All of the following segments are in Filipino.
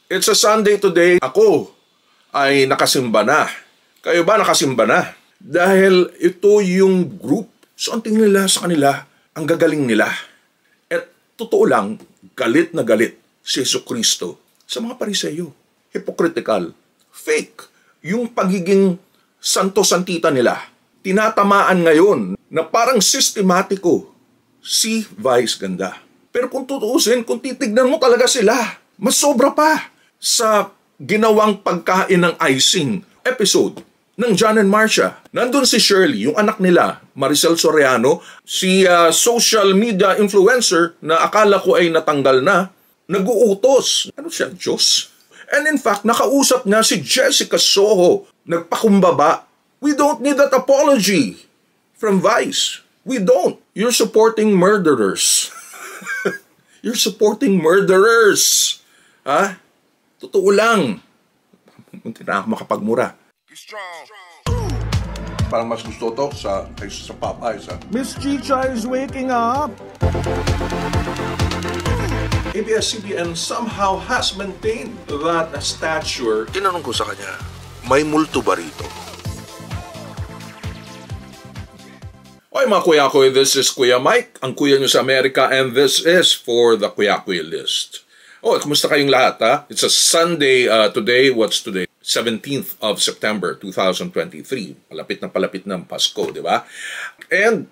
It's a Sunday today. Ako ay nakasimba na. Kayo ba nakasimba na? Dahil ito yung group. So ang tingin nila sa kanila, ang gagaling nila. At totoo lang, galit na galit si Jesucristo sa mga Pariseyo. Hypocritical. Fake. Yung pagiging santo-santita nila. Tinatamaan ngayon na parang sistematiko si Vice Ganda. Pero kung tutuusin, kung titignan mo talaga sila, mas sobra pa sa ginawang pagkain ng icing episode ng John and Marcia. Nandun si Shirley, yung anak nila, Maricel Soriano, si social media influencer na akala ko ay natanggal na, nag-uutos. Ano siya, Diyos? And in fact, nakausap niya si Jessica Soho, nagpakumbaba. We don't need that apology from Vice. We don't. You're supporting murderers. You're supporting murderers. Ha? Totoo lang. Munti na ako makapagmura. Parang mas gusto to sa Popeyes. Miss Chicha is waking up. ABS-CBN somehow has maintained that stature. Tinanong ko sa kanya, may multo ba rito? Okay mga kuya-kuya, this is Kuya Mike, ang kuya nyo sa Amerika, and this is for the Kuya-Kuya List. Oh, kumusta kayong lahat ha? It's a Sunday today. What's today? 17th of September 2023. Palapit ng Pasko, di ba? And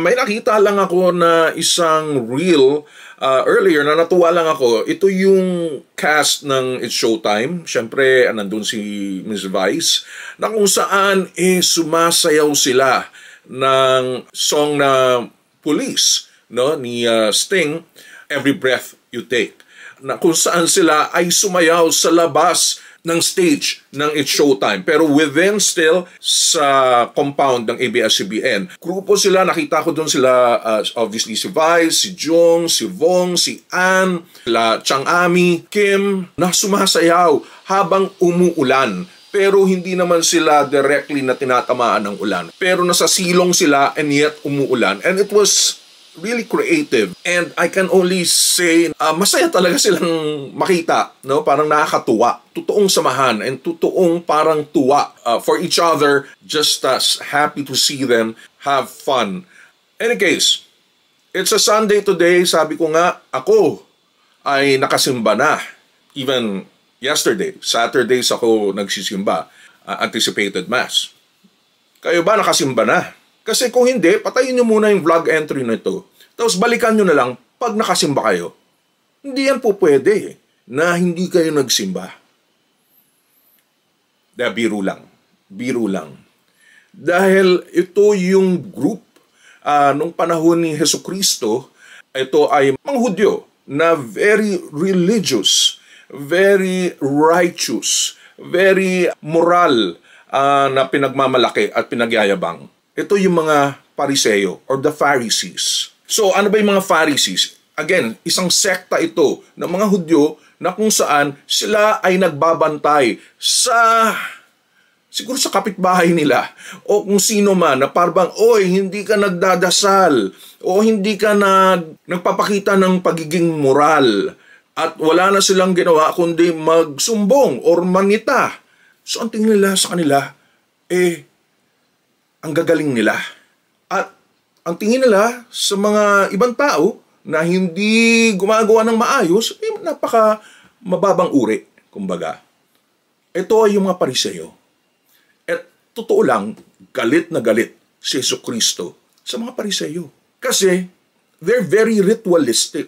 may nakita lang ako na isang reel earlier na natuwa lang ako. Ito yung cast ng It's Showtime. Siyempre, nandun si Miss Vice, na kung saan sumasayaw sila ng song na Police, no, ni Sting, Every Breath You Take, na kung saan sila ay sumayaw sa labas ng stage ng It's Showtime, pero within still sa compound ng ABS-CBN. Grupo sila, nakita ko doon sila, obviously si Vice, si Jung, si Vong, si Ann, sila Chang Ami, Kim, na sumasayaw habang umuulan. Pero hindi naman sila directly na tinatamaan ng ulan. Pero nasa silong sila and yet umuulan. And it was really creative. And I can only say, masaya talaga silang makita. No? Parang nakakatuwa. Totoong samahan and totoong parang tuwa for each other. Just happy to see them have fun. Any case, it's a Sunday today. Sabi ko nga, ako ay nakasimba na. Even yesterday, Saturdays ako nagsisimba, anticipated mass. Kayo ba nakasimba na? Kasi kung hindi, patayin nyo muna yung vlog entry na ito. Tapos balikan nyo na lang pag nakasimba kayo. Hindi yan po pwede na hindi kayo nagsimba. Biro lang. Biro lang. Dahil ito yung group nung panahon ni Jesucristo, ito ay mga Hudyo na very religious, very righteous, very moral na pinagmamalaki at pinagyayabang. Ito yung mga Pariseyo or the Pharisees. So ano ba yung mga Pharisees? Again, isang sekta ito ng mga Hudyo na kung saan sila ay nagbabantay siguro sa kapitbahay nila o kung sino man na parang, oy, hindi ka nagdadasal o hindi ka nagpapakita ng pagiging moral. At wala na silang ginawa kundi magsumbong or manita. So ang tingin nila sa kanila, ang gagaling nila. At ang tingin nila sa mga ibang tao na hindi gumagawa ng maayos, napaka mababang uri, kumbaga. Ito ay yung mga Pariseyo. At totoo lang, galit na galit si Jesucristo sa mga Pariseyo. Kasi they're very ritualistic.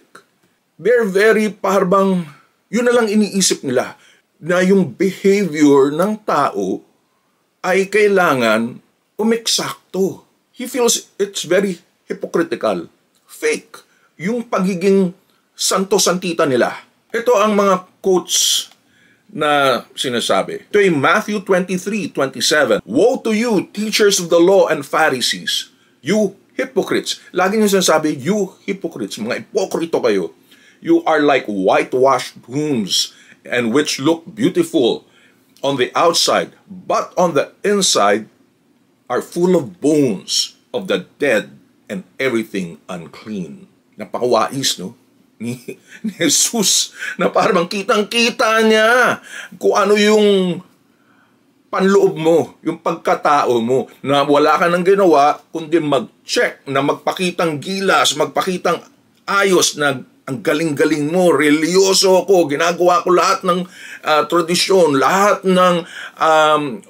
They're very parang, yun na lang iniisip nila, na yung behavior ng tao ay kailangan umeksakto. He feels it's very hypocritical, fake, yung pagiging santo-santita nila. Ito ang mga quotes na sinasabi. Ito ay Matthew 23:27. Woe to you, teachers of the law and Pharisees, you hypocrites. Lagi niyo sinasabi, you hypocrites, mga ipokrito kayo. You are like whitewashed tombs, and which look beautiful on the outside, but on the inside are full of bones of the dead and everything unclean. Napakawais, no? ni Jesus na parang kitang-kita niya kung ano yung panloob mo, yung pagkatao mo, na wala ka nang ginawa kundi mag-check, na magpakitang gilas, magpakitang ayos na ang galing-galing mo, religyoso ako, ginagawa ko lahat ng tradisyon, lahat ng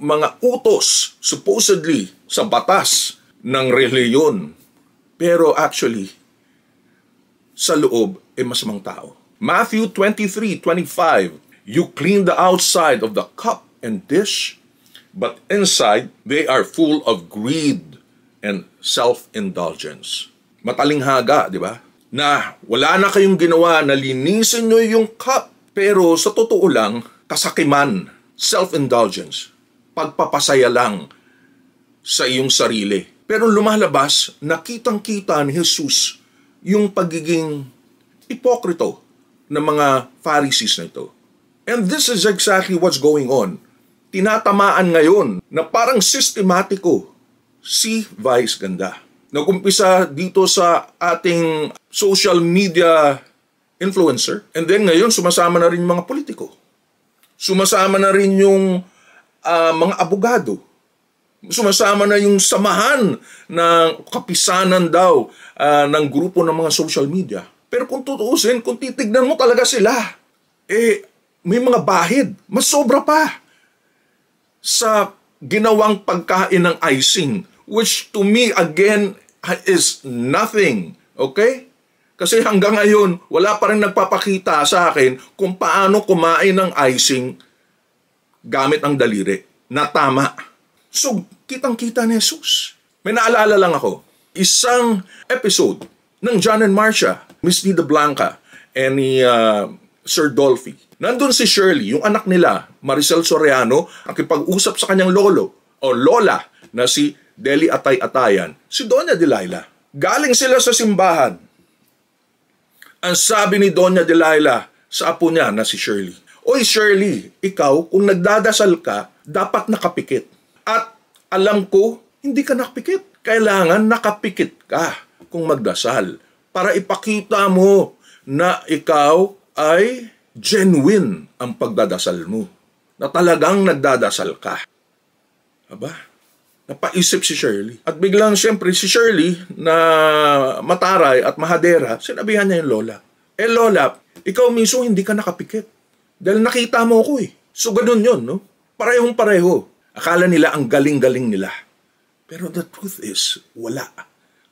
mga utos, supposedly, sa batas ng reliyon. Pero actually, sa loob, masamang tao. Matthew 23:25, you clean the outside of the cup and dish, but inside, they are full of greed and self-indulgence. Matalinghaga, di ba? Na wala na kayong ginawa na linisin nyo yung cup. Pero sa totoo lang, kasakiman, self-indulgence, pagpapasaya lang sa iyong sarili. Pero lumalabas, nakitang-kita ni Jesus yung pagiging hipokrito ng mga Pharisees na ito. And this is exactly what's going on. Tinatamaan ngayon na parang sistematiko si Vice Ganda. Nag-umpisa dito sa ating social media influencer, and then ngayon sumasama na rin yung mga politiko. Sumasama na rin yung mga abogado. Sumasama na yung samahan ng kapisanan daw ng grupo ng mga social media. Pero kung tutuusin, kung titignan mo talaga sila, may mga bahid, mas sobra pa sa ginawang pagkain ng icing, which to me, again, is nothing. Okay? Kasi hanggang ngayon, wala pa rin nagpapakita sa akin kung paano kumain ng icing gamit ang daliri na tama. So, kitang-kita ni Jesus. May naalala lang ako, isang episode ng John and Marcia, Miss Nida Blanca, and ni Sir Dolphy. Nandun si Shirley, yung anak nila, Maricel Soriano, ang kipag-usap sa kanyang lolo o lola na si Deli Atay-Atayan, si Doña Delilah. Galing sila sa simbahan. Ang sabi ni Doña Delilah sa apo niya na si Shirley, "Oy Shirley, ikaw kung nagdadasal ka, dapat nakapikit. At alam ko, hindi ka nakapikit. Kailangan nakapikit ka kung magdasal para ipakita mo na ikaw ay genuine ang pagdadasal mo. Na talagang nagdadasal ka." Aba? Napaisip si Shirley. At biglang siyempre si Shirley na mataray at mahadera, sinabihan niya yung lola. Lola, ikaw mismo hindi ka nakapikit. Dahil nakita mo ako eh. So ganun yun, no? Parehong-pareho. Akala nila ang galing-galing nila. Pero the truth is, wala.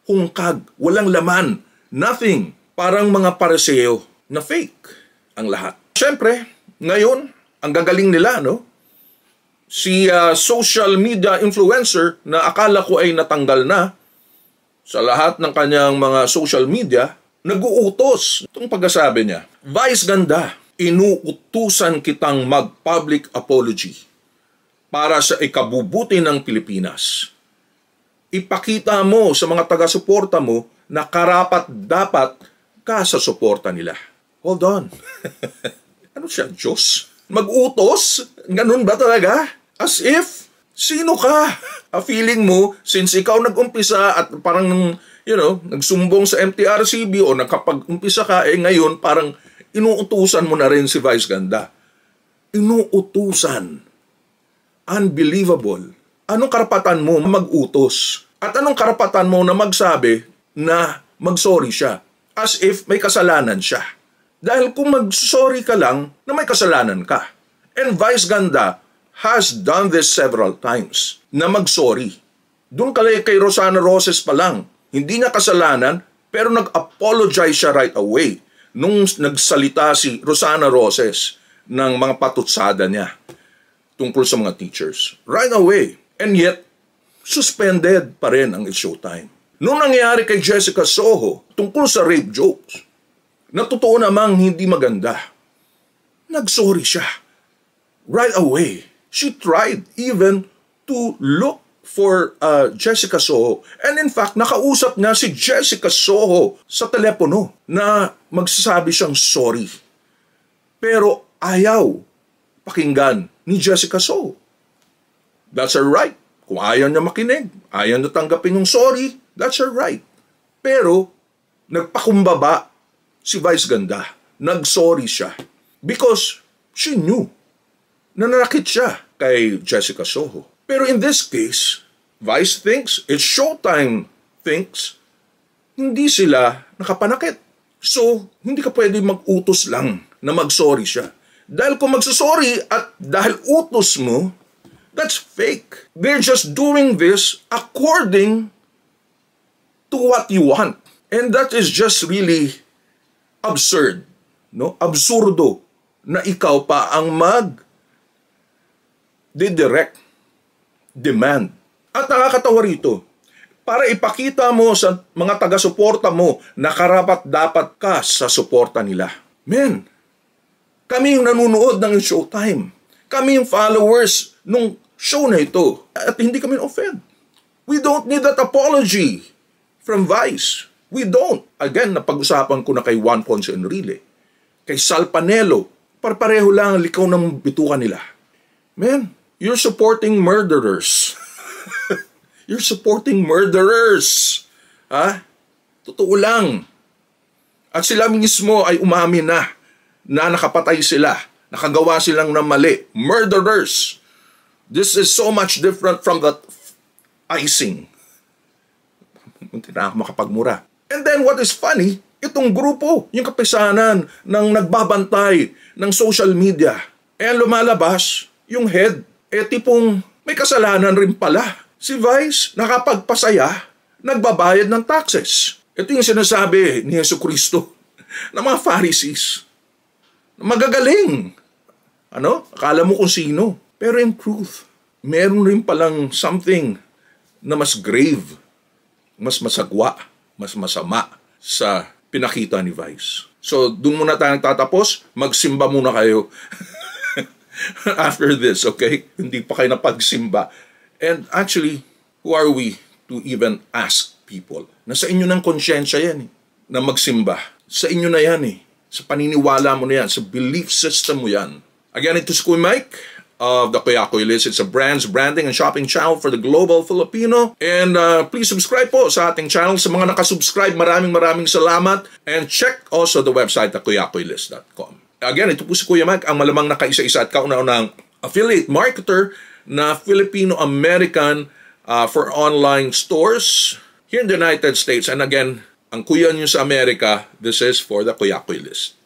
Hungkag, walang laman, nothing. Parang mga pariseo na fake ang lahat. Siyempre, ngayon, ang gagaling nila, no? Si social media influencer na akala ko ay natanggal na sa lahat ng kanyang mga social media, nag-uutos. Itong pagkasabi niya, "Vice Ganda, inuutusan kitang mag-public apology para sa ikabubuti ng Pilipinas. Ipakita mo sa mga taga-suporta mo na karapat-dapat ka sa suporta nila." Hold on. Ano siya, Diyos? Mag-utos? Ganun ba talaga? As if, sino ka? Feeling mo, since ikaw nag-umpisa at parang, nagsumbong sa MTRCB o nakapag-umpisa ka, ngayon parang inuutusan mo na rin si Vice Ganda. Inuutusan. Unbelievable. Anong karapatan mo mag-utos? At anong karapatan mo na magsabi na mag-sorry siya? As if may kasalanan siya. Dahil kung mag-sorry ka lang, na may kasalanan ka. And Vice Ganda has done this several times, na mag-sorry. Doon kay Rosana Roses pa lang, hindi niya kasalanan, pero nag-apologize siya right away nung nagsalita si Rosana Roses ng mga patutsada niya tungkol sa mga teachers. Right away. And yet, suspended pa rin ang It's Showtime. Nung nangyari kay Jessica Soho tungkol sa rape jokes, na totoo namang hindi maganda, nag-sorry siya. Right away. She tried even to look for Jessica Soho. And in fact, nakausap niya si Jessica Soho sa telepono na magsasabi siyang sorry. Pero ayaw pakinggan ni Jessica Soho. That's her right. Kung ayaw niya makinig, ayaw niya tanggapin yung sorry, that's her right. Pero nagpakumbaba si Vice Ganda. Nag-sorry siya. Because she knew na nanakit siya kay Jessica Soho. Pero in this case, Vice thinks, it's Showtime thinks, hindi sila nakapanakit. So, hindi ka pwede mag-utos lang na mag-sorry siya. Dahil kung magsasorry at dahil utos mo, that's fake. They're just doing this according to what you want. And that is just really absurd. No? Absurdo na ikaw pa ang direct demand. At nakakatawa rito, para ipakita mo sa mga taga-suporta mo na karapat-dapat ka sa suporta nila. Men, kami yung nanonood ng Showtime. Kami yung followers nung show na ito. At hindi kami offend. We don't need that apology from Vice. We don't. Again, napag-usapan ko na kay Juan Ponce Enrile, kay Sal Panelo, pareho lang ang likaw ng bituka nila. Man, you're supporting murderers. You're supporting murderers. Ha? Totoo lang. At sila mismo ay umamin na nakapatay sila. Nakagawa silang ng mali. Murderers. This is so much different from that icing. Hindi na ako makapagmura. And then what is funny, itong grupo, yung kapisanan ng nagbabantay ng social media, lumalabas yung head, tipong may kasalanan rin pala. Si Vice, nakapagpasaya, nagbabayad ng taxes. Ito yung sinasabi ni Jesucristo ng mga Pharisees. Magagaling. Akala mo kung sino. Pero in truth, meron rin palang something na mas grave, mas masagwa, mas masama sa pinakita ni Vice. So, doon muna tayo nagtatapos. Magsimba muna kayo after this, okay? Hindi pa kayo napagsimba. And actually, who are we to even ask people? Nasa inyo ng konsyensya yan na magsimba. Sa inyo na yan Sa paniniwala mo na yan. Sa belief system mo yan. Again, ito si Kuya Mike of the Kuya Kuya List. It's a branding and shopping channel for the global Filipino. And please subscribe po sa ating channel. Sa mga nakasubscribe, maraming salamat. And check also the website at kuyakuylist.com. Again, ito po si Kuya Mike, ang malamang nakaisa-isa at kauna-unang affiliate marketer na Filipino-American for online stores here in the United States. And again, ang kuya nyo sa Amerika, this is for the Kuya Kuya List.